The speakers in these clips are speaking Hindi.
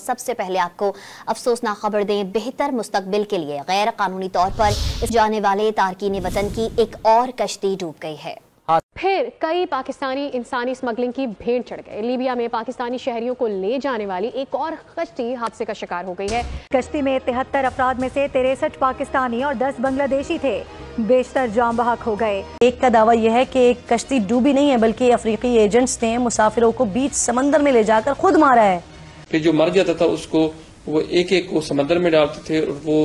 सबसे पहले आपको अफसोसनाक खबर दें, बेहतर मुस्तकबिल के लिए गैर कानूनी तौर पर जाने वाले तारकीन वतन की एक और कश्ती डूब गई है। फिर कई पाकिस्तानी इंसानी स्मगलिंग की भेंट चढ़ गए। लीबिया में पाकिस्तानी शहरियों को ले जाने वाली एक और कश्ती हादसे का शिकार हो गई है। कश्ती में 73 अफराद में से 63 पाकिस्तानी और 10 बांग्लादेशी थे। बेशतर जाम बहक हो गए। एक का दावा यह है कि एक कश्ती डूबी नहीं है, बल्कि अफ्रीकी एजेंट्स ने मुसाफिरों को बीच समंदर में ले जाकर खुद मारा है। फिर जो मर जाता था उसको वो एक एक को समंदर में डालते थे और वो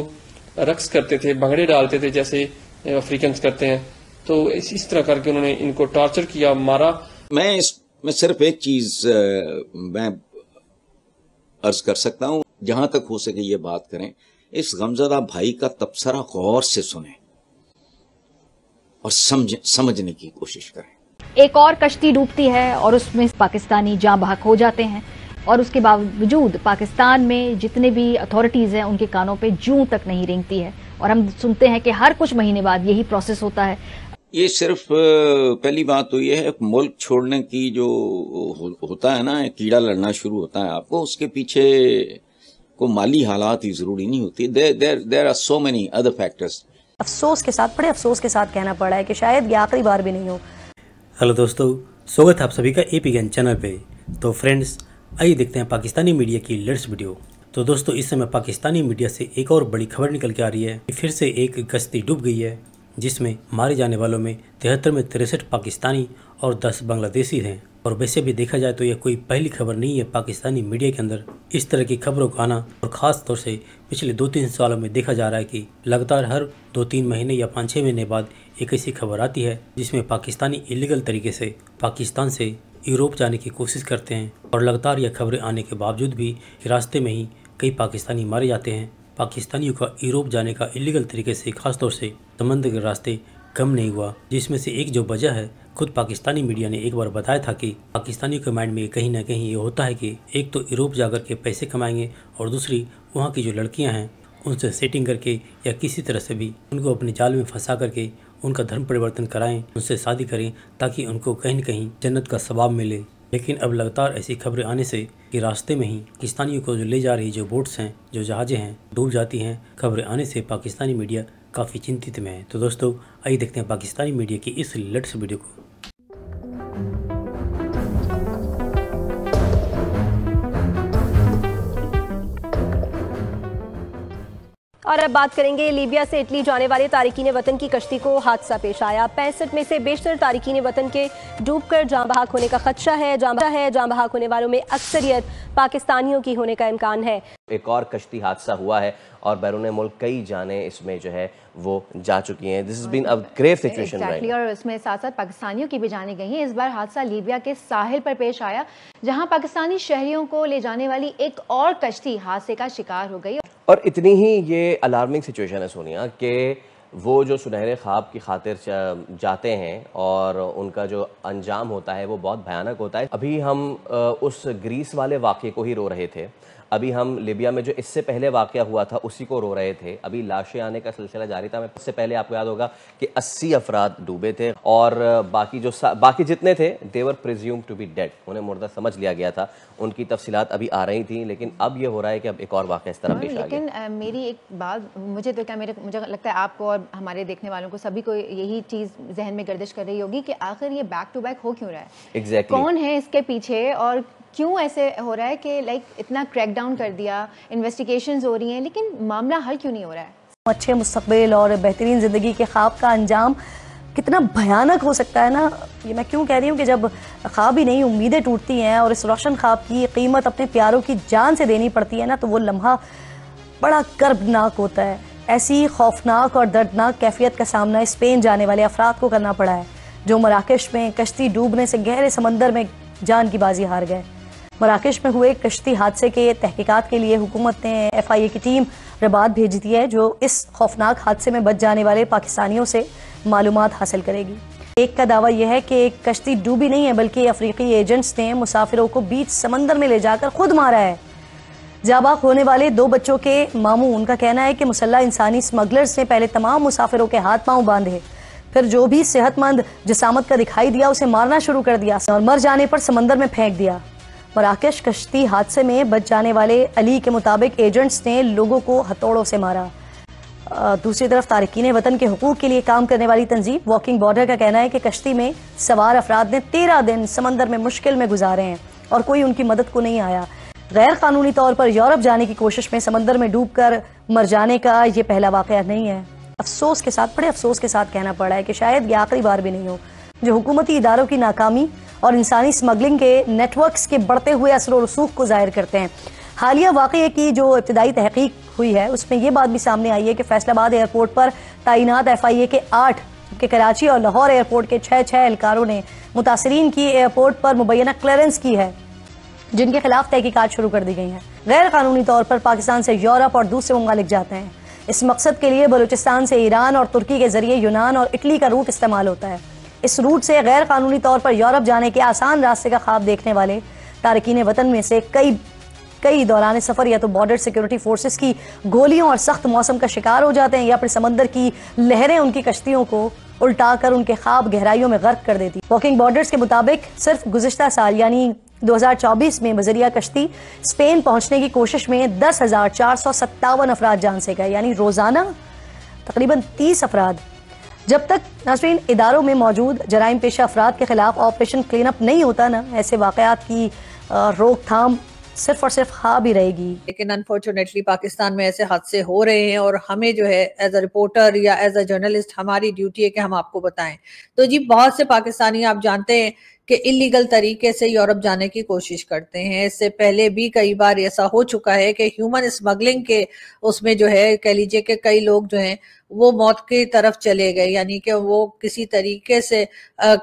रक्स करते थे, भंगड़े डालते थे जैसे अफ्रीकन करते हैं। तो इस तरह करके उन्होंने इनको टॉर्चर किया, मारा। मैं सिर्फ एक चीज मैं अर्ज कर सकता हूं, जहां तक हो सके ये बात करें, इस गमज़दा भाई का तबसरा गौर से सुने और समझने की कोशिश करें। एक और कश्ती डूबती है और उसमें पाकिस्तानी जाँ बहक हो जाते हैं और उसके बावजूद पाकिस्तान में जितने भी अथॉरिटीज हैं उनके कानों पे जूं तक नहीं रेंगती है और हम सुनते हैं कि हर कुछ महीने बाद यही प्रोसेस होता है। ये सिर्फ पहली बात तो ये है, मुल्क छोड़ने की जो होता है ना, कीड़ा लड़ना शुरू होता है आपको, उसके पीछे को माली हालात ही जरूरी नहीं होती। There are so many other factors. अफसोस के साथ, बड़े अफसोस के साथ कहना पड़ा है कि शायद ये आखिरी बार भी नहीं हो। हेलो दोस्तों, स्वागत है आप सभी का एपी ज्ञान चैनल पे। तो फ्रेंड्स, आइए देखते हैं पाकिस्तानी मीडिया की लेटेस्ट वीडियो। तो दोस्तों, इस समय पाकिस्तानी मीडिया से एक और बड़ी खबर निकल के आ रही है। फिर से एक कश्ती डूब गई है जिसमें मारे जाने वालों में 73 में 63 पाकिस्तानी और 10 बांग्लादेशी हैं। और वैसे भी देखा जाए तो यह कोई पहली खबर नहीं है पाकिस्तानी मीडिया के अंदर इस तरह की खबरों का आना। और ख़ास तौर से पिछले 2-3 सालों में देखा जा रहा है कि लगातार हर 2-3 महीने या 5-6 महीने बाद एक ऐसी खबर आती है जिसमें पाकिस्तानी इलीगल तरीके से पाकिस्तान से यूरोप जाने की कोशिश करते हैं। और लगातार यह खबरें आने के बावजूद भी रास्ते में ही कई पाकिस्तानी मारे जाते हैं। पाकिस्तानियों का यूरोप जाने का इलीगल तरीके से, खासतौर से समंदर के रास्ते, कम नहीं हुआ। जिसमें से एक जो वजह है, खुद पाकिस्तानी मीडिया ने एक बार बताया था कि पाकिस्तानियों के माइंड में कहीं ना कहीं ये होता है कि एक तो यूरोप जाकर के पैसे कमाएंगे और दूसरी वहाँ की जो लड़कियाँ हैं उनसे सेटिंग करके या किसी तरह से भी उनको अपने जाल में फंसा करके उनका धर्म परिवर्तन कराएं, उनसे शादी करें ताकि उनको कहीं न कहीं जन्नत का सवाब मिले। लेकिन अब लगातार ऐसी खबरें आने से कि रास्ते में ही पाकिस्तानियों को जो ले जा रही जो बोट्स हैं, जो जहाज़ें हैं, डूब जाती हैं। खबरें आने से पाकिस्तानी मीडिया काफ़ी चिंतित में है। तो दोस्तों, आइए देखते हैं पाकिस्तानी मीडिया की इस लेटेस्ट वीडियो को। और अब बात करेंगे लीबिया से इटली जाने वाले तारिकीन वतन की कश्ती को हादसा पेश आया। 65 में से बेशतर तारिकीन वतन के डूबकर जाँ बहक होने का खदशा है। जाँ बहक होने वालों में अक्सरियत पाकिस्तानियों की होने का इम्कान है। एक और कश्ती हादसा हुआ है और बैरून मुल्क कई जाने इसमें जो है वो जा चुकी हैं। This has been a grave situation right. और इसमें साथ साथ पाकिस्तानियों की भी जाने गई हैं। इस बार हादसा लीबिया के साहिल पर पेश आया, जहां पाकिस्तानी शहरियों को ले जाने वाली एक और कश्ती हादसे का शिकार हो गई। और इतनी ही ये अलार्मिंग सिचुएशन है सोनिया कि वो जो सुनहरे ख्वाब की खातिर जाते हैं और उनका जो अंजाम होता है वो बहुत भयानक होता है। अभी हम उस ग्रीस वाले वाक़े को ही रो रहे थे, अभी हम लीबिया में जो इससे पहले वाक़या हुआ था उसी को रो रहे थे। अभी लाशें आने का सिलसिला जारी था। इससे पहले आपको याद होगा कि 80 अफराद डूबे थे और बाकी जितने थे दे वर प्रिज्यूम टू बी डेड, उन्हें मुर्दा समझ लिया गया था। उनकी तफसीलात अभी आ रही थी, लेकिन अब ये हो रहा है कि अब एक और वाक़या इस तरह पेश आ गया। लेकिन मेरी एक बात, मुझे लगता है आपको और हमारे देखने वालों को सभी को यही चीज़ जहन में गर्दिश कर रही होगी कि आखिर ये बैक टू बैक हो क्यों रहा है। एग्जैक्टली कौन है इसके पीछे और क्यों ऐसे हो रहा है कि इतना क्रैकडाउन कर दिया, इन्वेस्टिगेशंस हो रही हैं, लेकिन मामला हल क्यों नहीं हो रहा है। अच्छे मुस्तकबिल और बेहतरीन ज़िंदगी के ख्वाब का अंजाम कितना भयानक हो सकता है ना। ये मैं क्यों कह रही हूँ कि जब ख्वाब ही नहीं, उम्मीदें टूटती हैं और इस रोशन ख्वाब की कीमत अपने प्यारों की जान से देनी पड़ती है ना, तो वो लम्हा बड़ा कर्बनाक होता है। ऐसी खौफनाक और दर्दनाक कैफियत का सामना स्पेन जाने वाले अफराद को करना पड़ा है, जो मराकश में कश्ती डूबने से गहरे समंदर में जान की बाजी हार गए। मराकश में हुए कश्ती हादसे के तहकीकात के लिए हुकूमत ने FIA की टीम रबात भेजी थी है, जो इस खौफनाक हादसे में बच जाने वाले पाकिस्तानियों से मालूमात हासिल करेगी। एक का दावा यह है कि एक कश्ती डूबी नहीं है, बल्कि अफ्रीकी एजेंट्स ने मुसाफिरों को बीच समंदर में ले जाकर खुद मारा है। जाबाक होने वाले 2 बच्चों के मामू, उनका कहना है कि मुसल्लह इंसानी स्मगलर्स ने पहले तमाम मुसाफिरों के हाथ पांव बांधे, फिर जो भी सेहतमंद जिसामत का दिखाई दिया उसे मारना शुरू कर दिया और मर जाने पर समंदर में फेंक दिया। मराकश कश्ती हादसे में बच जाने वाले अली के मुताबिक एजेंट्स ने लोगों को हथौड़ों से मारा। दूसरी तरफ तारकीन वतन के हुकूक के लिए काम करने वाली तंजीम वॉकिंग बॉर्डर का कहना है कि कश्ती में सवार अफराद ने 13 दिन समंदर में मुश्किल में गुजारे हैं और कोई उनकी मदद को नहीं आया। गैर कानूनी तौर पर यूरोप जाने की कोशिश में समंदर में डूबकर मर जाने का ये पहला वाकया नहीं है। अफसोस के साथ, बड़े अफसोस के साथ कहना पड़ रहा है कि शायद ये आखिरी बार भी नहीं हो जो हुकूमती इदारों की नाकामी और इंसानी स्मगलिंग के नेटवर्क्स के बढ़ते हुए असर और रसूख को जाहिर करते हैं। हालिया वाक़ये की जो इब्तदाई तहकीक हुई है उसमें यह बात भी सामने आई है कि फैसलाबाद एयरपोर्ट पर तैनात FIA के 8 के कराची और लाहौर एयरपोर्ट के 6 एहलकारों ने मुतासरीन की एयरपोर्ट पर मुबैना क्लियरेंस की है, जिनके खिलाफ तहकीकात शुरू कर दी गई हैं। गैर कानूनी तौर पर पाकिस्तान से यूरोप और दूसरे ममालिक जाते हैं। इस मकसद के लिए बलूचिस्तान से ईरान और तुर्की के जरिए यूनान और इटली का रूट इस्तेमाल होता है। इस रूट से गैर कानूनी तौर पर यूरोप जाने के आसान रास्ते का ख्वाब देखने वाले तारकीन वतन में से कई दौरान सफर या तो बॉर्डर सिक्योरिटी फोर्सेस की गोलियों और सख्त मौसम का शिकार हो जाते हैं या फिर समंदर की लहरें उनकी कश्तियों को उल्टाकर उनके ख्वाब गहराइयों में गर्क कर देती। वॉकिंग बॉर्डर्स के मुताबिक सिर्फ गुज़िश्ता साल यानी 2024 में बजरिया कश्ती स्पेन पहुंचने की कोशिश में 10,457 अफराद जान से गए, यानी रोजाना तकरीबन 30 अफराद। जब तक नाज़रीन इदारों में मौजूद जराइम पेशा अफराद के खिलाफ ऑपरेशन क्लीन अप नहीं होता ना, ऐसे वाकयात की रोकथाम सिर्फ और सिर्फ ख्वाब ही रहेगी। लेकिन अनफॉर्चुनेटली पाकिस्तान में ऐसे हादसे हो रहे हैं और हमें जो है एज अ रिपोर्टर या एज अ जर्नलिस्ट हमारी ड्यूटी है कि हम आपको बताएं। तो जी बहुत से पाकिस्तानी आप जानते हैं कि इलीगल तरीके से यूरोप जाने की कोशिश करते हैं। इससे पहले भी कई बार ऐसा हो चुका है कि ह्यूमन स्मगलिंग के उसमें जो है कह लीजिए कि कई लोग जो हैं वो मौत की तरफ चले गए, यानी कि वो किसी तरीके से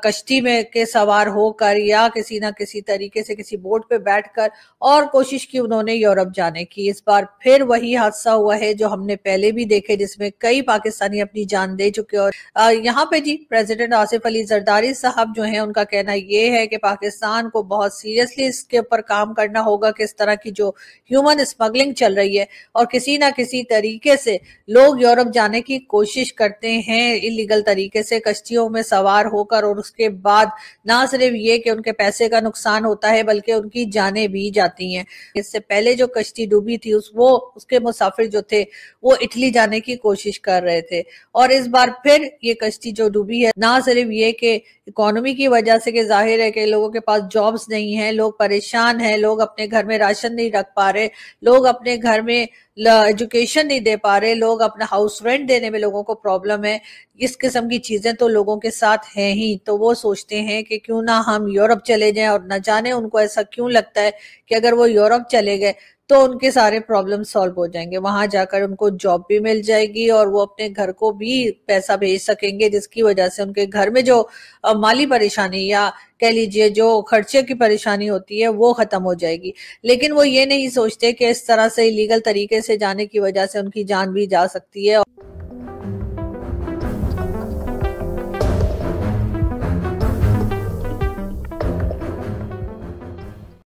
कश्ती में के सवार होकर या किसी ना किसी तरीके से किसी बोट पे बैठकर और कोशिश की उन्होंने यूरोप जाने की। इस बार फिर वही हादसा हुआ है जो हमने पहले भी देखे, जिसमें कई पाकिस्तानी अपनी जान दे चुके। और यहाँ पे जी प्रेसिडेंट आसिफ अली जरदारी साहब जो हैं उनका कहना ये है कि पाकिस्तान को बहुत सीरियसली इसके ऊपर काम करना होगा कि इस तरह की जो ह्यूमन स्मगलिंग चल रही है और किसी ना किसी तरीके से लोग यूरोप जाने की कोशिश करते हैं इलीगल तरीके से कश्तियों में सवार होकर, और उसके बाद ना सिर्फ ये कि उनके पैसे का नुकसान होता है बल्कि उनकी जानें भी जाती हैं। इससे पहले जो कश्ती डूबी थी उसके मुसाफिर जो थे वो इटली जाने की कोशिश कर रहे थे, और इस बार फिर ये कश्ती जो डूबी है ना सिर्फ ये कि इकोनॉमी की वजह से कि जाहिर है कि लोगों के पास जॉब्स नहीं है, लोग परेशान हैं, लोग अपने घर में राशन नहीं रख पा रहे, लोग अपने घर में एजुकेशन नहीं दे पा रहे, लोग अपना हाउस रेंट देने में लोगों को प्रॉब्लम है। इस किस्म की चीजें तो लोगों के साथ हैं ही, तो वो सोचते हैं कि क्यों ना हम यूरोप चले जाएं, और न जाने उनको ऐसा क्यों लगता है कि अगर वो यूरोप चले गए तो उनके सारे प्रॉब्लम सॉल्व हो जाएंगे, वहां जाकर उनको जॉब भी मिल जाएगी और वो अपने घर को भी पैसा भेज सकेंगे, जिसकी वजह से उनके घर में जो माली परेशानी या कह लीजिए जो खर्चे की परेशानी होती है वो खत्म हो जाएगी। लेकिन वो ये नहीं सोचते कि इस तरह से इलीगल तरीके से जाने की वजह से उनकी जान भी जा सकती है।